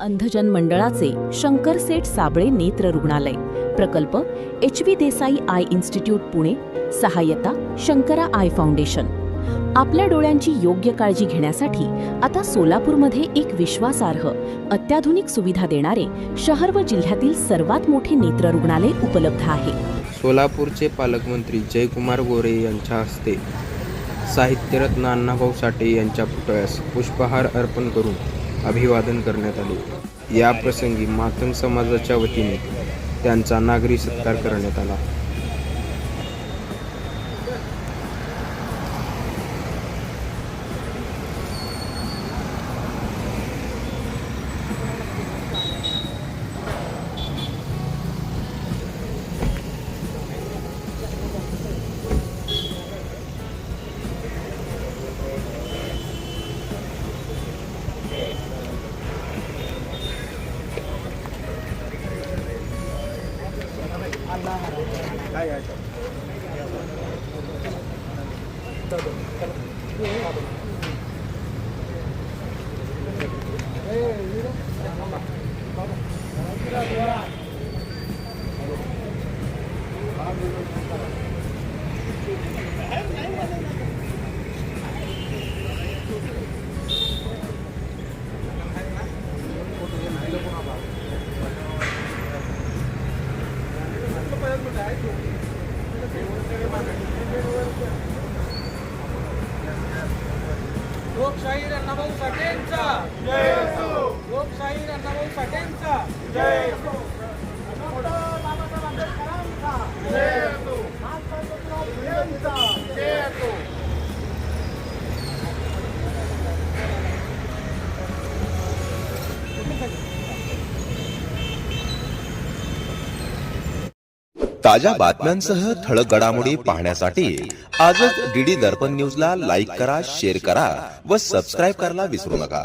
अंधजन मंडळाचे शंकर सेठ साबळे नेत्र रुग्णालय, प्रकल्प HV Desai I institute Pune, सहाय्यता शंकरा आय फाउंडेशन। आपल्या डोळ्यांची योग्य काळजी घेण्यासाठी आता सोलापूरमध्ये एक विश्वासार्ह अत्याधुनिक सुविधा देणारे शहर व जिल्ह्यातील सर्वात मोठे नेत्र रुग्णालय उपलब्ध आहे। सोलापूरचे पालकमंत्री जयकुमार गोरे यांच्या हस्ते साहित्यरत्न अण्णाभाऊ साठे यांच्या पुतळ्यास पुष्पहार अर्पण करून अभिवादन करण्यात आले। या प्रसंगी मातंग समाजाच्या वतीने त्यांचा नागरी सत्कार करण्यात आला। लोकशाही अण्णाभाऊ साठेंचा जय असो। लोकशाही अण्णाभाऊ साठेंचा जय असो। बाबासाहेब आंबेडकरांचा जय असो। महात्मा ज्योतिराव फुलेंचा जय असो। ताज्या बातम्यांसह ठळक घडामोडी पाहण्यासाठी आजच DD दर्पण न्यूजला लाईक करा, शेअर करा व सबस्क्राईब करायला विसरू नका।